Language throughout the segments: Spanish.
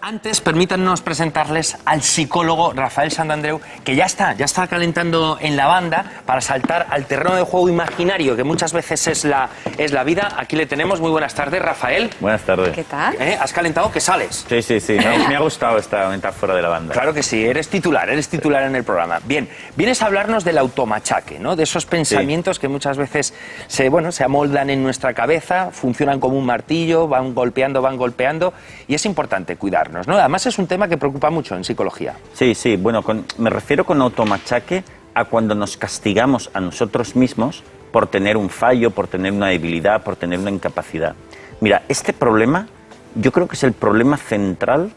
Antes, permítanos presentarles al psicólogo Rafael Santandreu, que ya está calentando en la banda para saltar al terreno de juego imaginario, que muchas veces es la vida. Aquí le tenemos. Muy buenas tardes, Rafael. Buenas tardes. ¿Qué tal? ¿Has calentado? ¿Que sales? Sí. Me ha gustado esta metáfora de la banda. Claro que sí, eres titular en el programa. Bien, vienes a hablarnos del automachaque, ¿no? De esos pensamientos que muchas veces se amoldan en nuestra cabeza, funcionan como un martillo, van golpeando, y es importante cuidarnos, ¿no? Además es un tema que preocupa mucho en psicología. Sí, bueno, me refiero con automachaque a cuando nos castigamos a nosotros mismos por tener un fallo, por tener una debilidad, por tener una incapacidad. Mira, este problema yo creo que es el problema central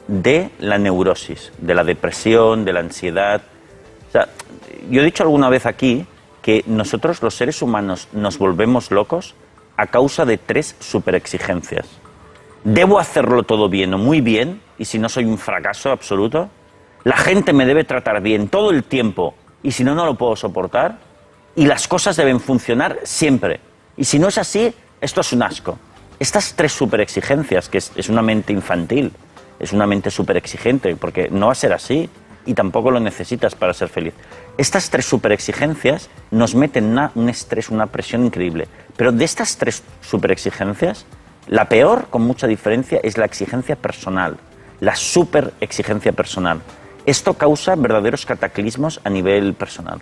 de la neurosis, de la depresión, de la ansiedad. O sea, yo he dicho alguna vez aquí que nosotros los seres humanos nos volvemos locos a causa de 3 superexigencias. Debo hacerlo todo bien o muy bien, y si no soy un fracaso absoluto. La gente me debe tratar bien todo el tiempo, y si no, no lo puedo soportar. Y las cosas deben funcionar siempre. Y si no es así, esto es un asco. Estas 3 superexigencias, que es una mente infantil, es una mente superexigente, porque no va a ser así, y tampoco lo necesitas para ser feliz. Estas 3 superexigencias nos meten un estrés, una presión increíble. Pero de estas 3 superexigencias, la peor, con mucha diferencia, es la exigencia personal, la superexigencia personal. Esto causa verdaderos cataclismos a nivel personal.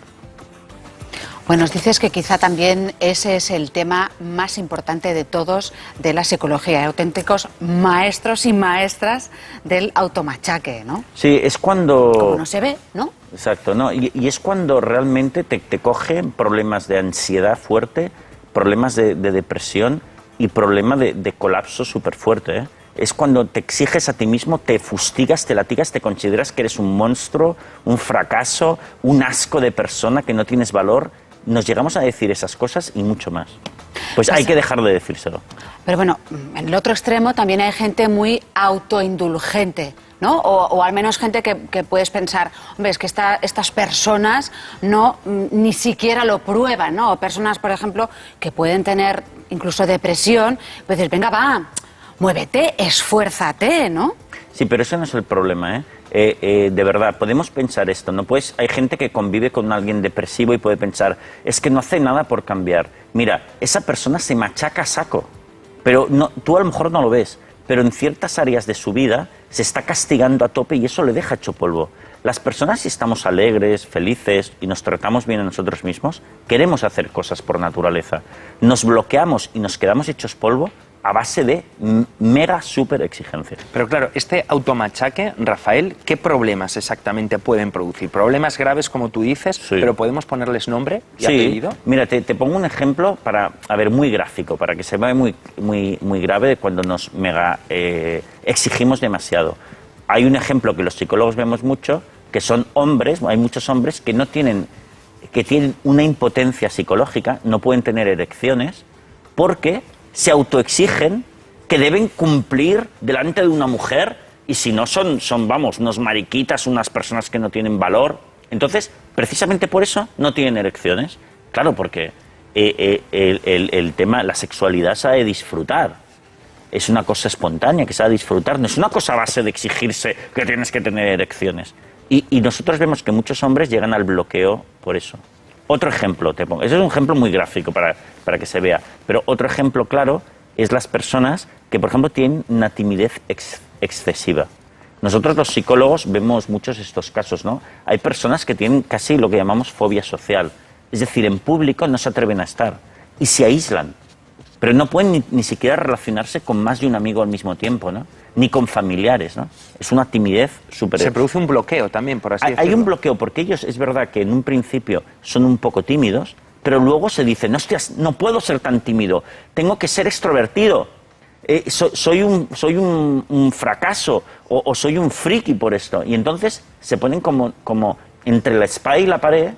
Bueno, nos dices que quizá también ese es el tema más importante de todos de la psicología, auténticos maestros y maestras del automachaque, ¿no? Sí, es cuando... Como no se ve, ¿no? Exacto, ¿no? Y es cuando realmente te cogen problemas de ansiedad fuerte, problemas de depresión y problema de colapso súper fuerte, ¿eh? Es cuando te exiges a ti mismo, te fustigas, te latigas, te consideras que eres un monstruo, un fracaso, un asco de persona, que no tienes valor. Nos llegamos a decir esas cosas y mucho más. Pues hay que dejar de decírselo. Pero bueno, en el otro extremo también hay gente muy autoindulgente, ¿no? O al menos gente que puedes pensar, hombre, es que estas personas ni siquiera lo prueban, ¿no? O personas, por ejemplo, que pueden tener incluso depresión, pues dices, venga, va, muévete, esfuérzate, ¿no? Sí, pero eso no es el problema, ¿eh? De verdad, podemos pensar esto, ¿no? Pues hay gente que convive con alguien depresivo y puede pensar, es que no hace nada por cambiar. Mira, esa persona se machaca a saco, pero tú a lo mejor no lo ves, pero en ciertas áreas de su vida se está castigando a tope y eso le deja hecho polvo. Las personas, si estamos alegres, felices y nos tratamos bien a nosotros mismos, queremos hacer cosas por naturaleza. Nos bloqueamos y nos quedamos hechos polvo a base de mega super exigencia. Pero claro, este automachaque, Rafael, ¿qué problemas exactamente pueden producir? ¿Problemas graves, como tú dices, sí, pero podemos ponerles nombre y sí, apellido? Mira, te pongo un ejemplo muy gráfico, para que se vea muy grave de cuando nos mega exigimos demasiado. Hay un ejemplo que los psicólogos vemos mucho, que son hombres, hay muchos hombres que tienen una impotencia psicológica, no pueden tener erecciones, porque se autoexigen que deben cumplir delante de una mujer, y si no son unos mariquitas, unas personas que no tienen valor. Entonces, precisamente por eso no tienen erecciones. Claro, porque el tema, la sexualidad se ha de disfrutar. Es una cosa espontánea que se ha de disfrutar, no es una cosa a base de exigirse que tienes que tener erecciones. Y nosotros vemos que muchos hombres llegan al bloqueo por eso. Otro ejemplo, te pongo. Ese es un ejemplo muy gráfico para que se vea. Pero otro ejemplo claro es las personas que, por ejemplo, tienen una timidez excesiva. Nosotros los psicólogos vemos muchos estos casos, ¿no? Hay personas que tienen casi lo que llamamos fobia social. Es decir, en público no se atreven a estar y se aíslan. Pero no pueden ni siquiera relacionarse con más de un amigo al mismo tiempo, ¿no? Ni con familiares, ¿no? Es una timidez súper... Se produce un bloqueo también, por así decirlo. Hay un bloqueo, porque ellos, es verdad que en un principio son un poco tímidos, pero luego se dicen, hostias, no puedo ser tan tímido, tengo que ser extrovertido, soy un fracaso, o soy un friki por esto. Y entonces se ponen como entre la espada y la pared.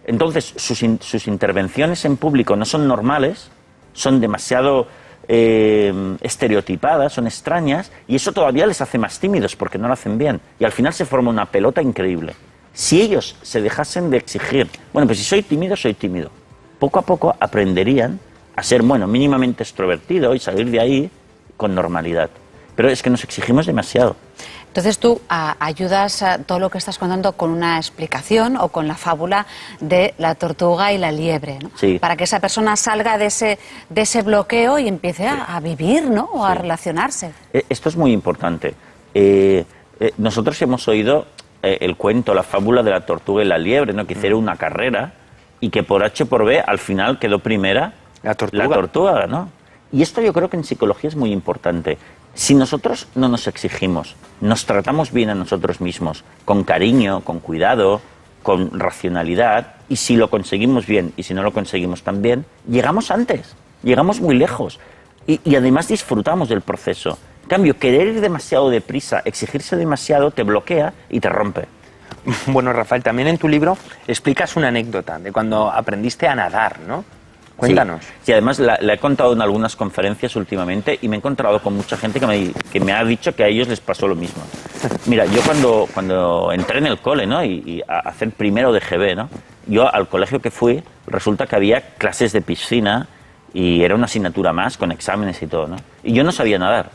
Entonces sus intervenciones en público no son normales, son demasiado estereotipadas, son extrañas, y eso todavía les hace más tímidos porque no lo hacen bien. Y al final se forma una pelota increíble. Si ellos se dejasen de exigir, bueno, pues si soy tímido, poco a poco aprenderían a ser, bueno, mínimamente extrovertido y salir de ahí con normalidad. pero es que nos exigimos demasiado. Entonces tú ayudas a todo lo que estás contando con una explicación o con la fábula de la tortuga y la liebre, ¿no? Sí. Para que esa persona salga de ese bloqueo y empiece a vivir, ¿no? O a relacionarse. Esto es muy importante. Nosotros hemos oído el cuento, la fábula de la tortuga y la liebre, ¿no? Que hicieron una carrera y que por H por B al final quedó primera la tortuga. La tortuga, ¿no? Y esto yo creo que en psicología es muy importante. Si nosotros no nos exigimos, nos tratamos bien a nosotros mismos, con cariño, con cuidado, con racionalidad, y si lo conseguimos bien y si no lo conseguimos tan bien, llegamos antes, llegamos muy lejos y además disfrutamos del proceso. En cambio, querer ir demasiado deprisa, exigirse demasiado, te bloquea y te rompe. Bueno, Rafael, también en tu libro explicas una anécdota de cuando aprendiste a nadar, ¿no? Cuéntanos. Sí, además la he contado en algunas conferencias últimamente y me he encontrado con mucha gente que me ha dicho que a ellos les pasó lo mismo. Mira, yo cuando entré en el cole, ¿no? y a hacer primero de GB, ¿no? Yo al colegio que fui, resulta que había clases de piscina y era una asignatura más con exámenes y todo, ¿no? Y yo no sabía nadar.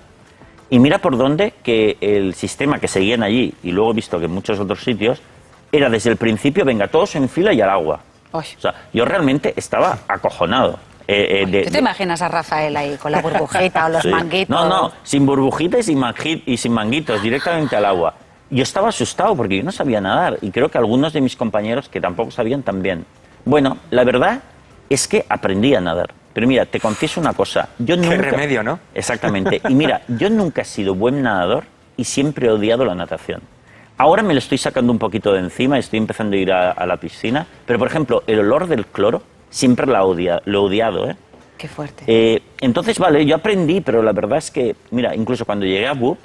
Y mira por dónde que el sistema que seguían allí, y luego he visto que en muchos otros sitios, era desde el principio, venga, todos en fila y al agua. O sea, yo realmente estaba acojonado. ¿Tú te imaginas a Rafael ahí con la burbujita o los manguitos? No, sin burbujita y sin manguitos, directamente al agua. Yo estaba asustado porque yo no sabía nadar y creo que algunos de mis compañeros que tampoco sabían también. Bueno, la verdad es que aprendí a nadar. Pero mira, te confieso una cosa. Qué remedio, ¿no? Exactamente. Y mira, yo nunca he sido buen nadador y siempre he odiado la natación. Ahora me lo estoy sacando un poquito de encima, estoy empezando a ir a la piscina, pero por ejemplo, el olor del cloro siempre lo he odiado, ¿eh? Qué fuerte. Entonces, vale, yo aprendí, pero la verdad es que, mira, incluso cuando llegué a BUP,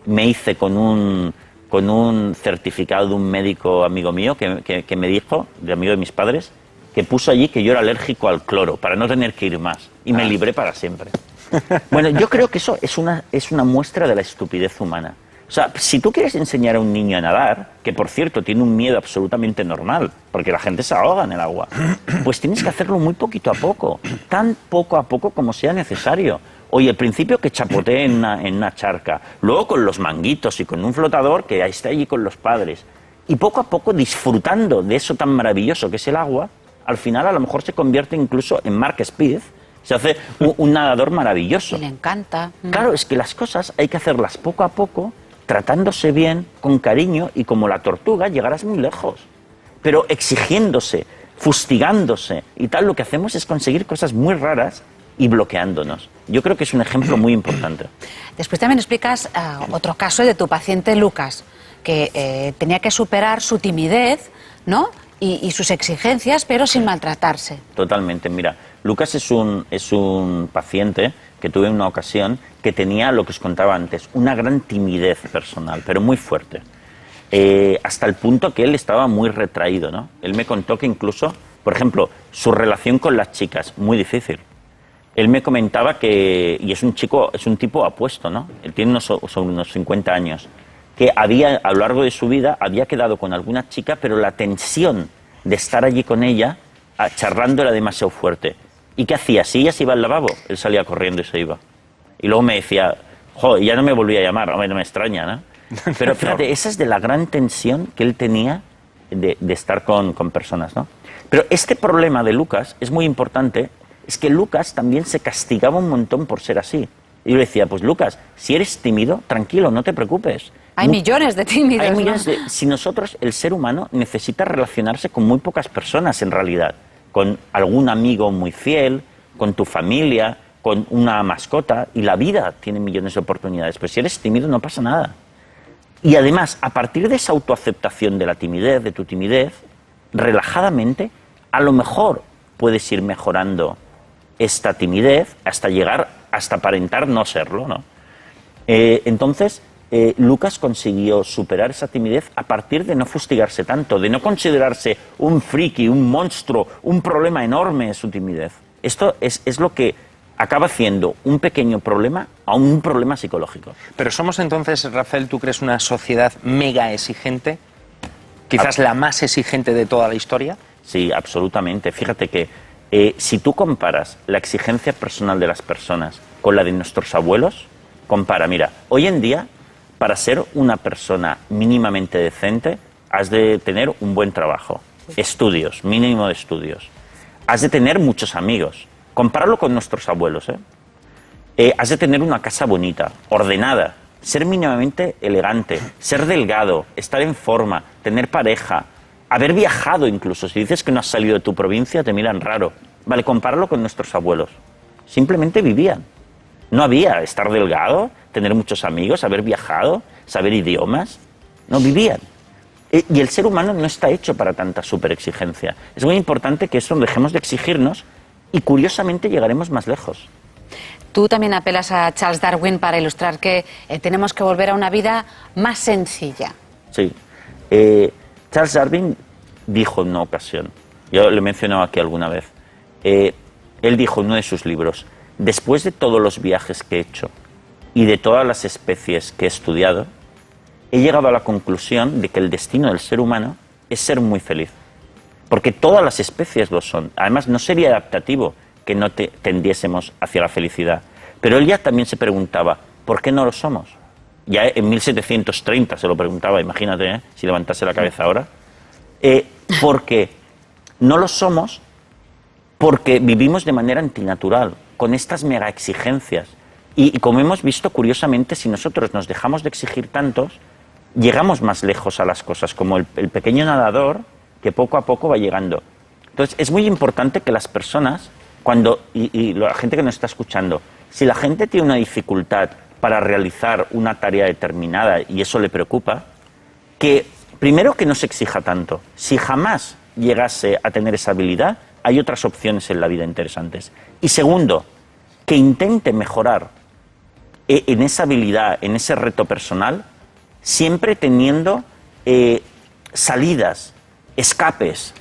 me hice con un certificado de un médico amigo mío que me dijo, de amigo de mis padres, que puso allí que yo era alérgico al cloro, para no tener que ir más, y me libré para siempre. Bueno, yo creo que eso es una muestra de la estupidez humana. O sea, si tú quieres enseñar a un niño a nadar, que por cierto tiene un miedo absolutamente normal, porque la gente se ahoga en el agua, pues tienes que hacerlo muy poquito a poco, tan poco a poco como sea necesario. Oye, al principio que chapotee en una charca, luego con los manguitos y con un flotador que esté allí con los padres, y poco a poco disfrutando de eso tan maravilloso que es el agua, al final a lo mejor se convierte incluso en Mark Speed, se hace un nadador maravilloso. Y le encanta. Claro, es que las cosas hay que hacerlas poco a poco, tratándose bien, con cariño, y como la tortuga llegarás muy lejos. Pero exigiéndose, fustigándose y tal, lo que hacemos es conseguir cosas muy raras y bloqueándonos. Yo creo que es un ejemplo muy importante. Después también explicas otro caso de tu paciente Lucas, que tenía que superar su timidez, ¿no? Y sus exigencias, pero sin maltratarse. Totalmente. Mira, Lucas es un paciente que tuve en una ocasión que tenía, lo que os contaba antes, una gran timidez personal, pero muy fuerte. Hasta el punto que él estaba muy retraído, ¿no? Él me contó que incluso, por ejemplo, su relación con las chicas, muy difícil. Él me comentaba que, y es un tipo apuesto, ¿no? Él tiene unos 50 años, que a lo largo de su vida había quedado con alguna chica, pero la tensión de estar allí con ella, charlando, era demasiado fuerte. ¿Y qué hacía? Si ella se iba al lavabo, él salía corriendo y se iba. Y luego me decía, joder, ya no me volvía a llamar, hombre, no me extraña, ¿no? Pero fíjate, esa es de la gran tensión que él tenía de estar con personas, ¿no? Pero este problema de Lucas es muy importante, es que Lucas también se castigaba un montón por ser así. Y yo le decía, pues Lucas, si eres tímido, tranquilo, no te preocupes. Hay millones de tímidos, Hay millones ¿no? Si nosotros, el ser humano, necesita relacionarse con muy pocas personas en realidad. Con algún amigo muy fiel, con tu familia, con una mascota, y la vida tiene millones de oportunidades. Pero si eres tímido no pasa nada. Y además, a partir de esa autoaceptación de la timidez, de tu timidez, relajadamente, a lo mejor puedes ir mejorando esta timidez hasta llegar, hasta aparentar no serlo, ¿no? Entonces, Lucas consiguió superar esa timidez a partir de no fustigarse tanto, de no considerarse un friki, un monstruo, un problema enorme su timidez. Esto es lo que acaba haciendo un pequeño problema a un problema psicológico. Pero somos entonces, Rafael, ¿tú crees una sociedad mega exigente? Quizás la más exigente de toda la historia. Sí, absolutamente. Fíjate que si tú comparas la exigencia personal de las personas con la de nuestros abuelos, Compara, mira, hoy en día, para ser una persona mínimamente decente, has de tener un buen trabajo, estudios, mínimo de estudios. Has de tener muchos amigos. Compáralo con nuestros abuelos, has de tener una casa bonita, ordenada, ser mínimamente elegante, ser delgado, estar en forma, tener pareja, haber viajado incluso. Si dices que no has salido de tu provincia, te miran raro. Vale, compáralo con nuestros abuelos. Simplemente vivían. No había estar delgado, tener muchos amigos, haber viajado, saber idiomas. No vivían. Y el ser humano no está hecho para tanta superexigencia. Es muy importante que eso dejemos de exigirnos y curiosamente llegaremos más lejos. Tú también apelas a Charles Darwin para ilustrar que tenemos que volver a una vida más sencilla. Sí. Charles Darwin dijo en una ocasión, yo lo he mencionado aquí alguna vez, él dijo en uno de sus libros, después de todos los viajes que he hecho y de todas las especies que he estudiado, he llegado a la conclusión de que el destino del ser humano es ser muy feliz. Porque todas las especies lo son. Además, no sería adaptativo que no tendiésemos hacia la felicidad. Pero él ya también se preguntaba, ¿por qué no lo somos? Ya en 1730 se lo preguntaba, imagínate, si levantase la cabeza ahora. Porque no lo somos porque vivimos de manera antinatural, con estas mega exigencias. Y como hemos visto, curiosamente, si nosotros nos dejamos de exigir tantos, llegamos más lejos a las cosas, como el pequeño nadador que poco a poco va llegando. Entonces, es muy importante que las personas, y la gente que nos está escuchando, si la gente tiene una dificultad para realizar una tarea determinada y eso le preocupa, que primero que no se exija tanto. Si jamás llegase a tener esa habilidad, hay otras opciones en la vida interesantes. Y segundo, que intente mejorar en esa habilidad, en ese reto personal, siempre teniendo salidas, escapes.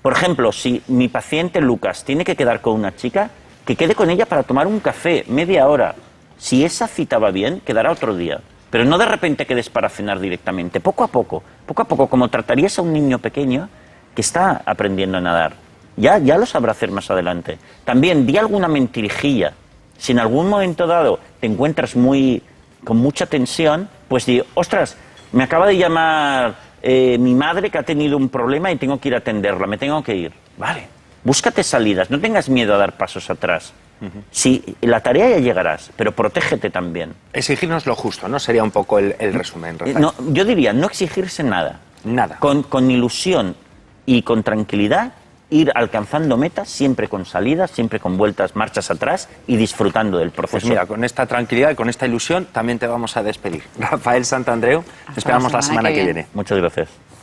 Por ejemplo, si mi paciente Lucas tiene que quedar con una chica, que quede con ella para tomar un café, media hora. Si esa cita va bien, quedará otro día. Pero no de repente quedes para cenar directamente. Poco a poco, como tratarías a un niño pequeño que está aprendiendo a nadar. Ya lo sabrá hacer más adelante. También di alguna mentirijilla. Si en algún momento dado te encuentras con mucha tensión, pues di, ostras, me acaba de llamar mi madre que ha tenido un problema y tengo que ir a atenderla, me tengo que ir. Vale, búscate salidas, no tengas miedo a dar pasos atrás. Sí, la tarea ya llegarás, pero protégete también. Exigirnos lo justo, ¿no? Sería un poco el resumen, Rafael. No, yo diría, no exigirse nada. Nada. Con ilusión y con tranquilidad, ir alcanzando metas, siempre con salidas, siempre con vueltas, marchas atrás y disfrutando del proceso. Pues mira, con esta tranquilidad y con esta ilusión también te vamos a despedir. Rafael Santandreu, te esperamos la semana que viene. Muchas gracias.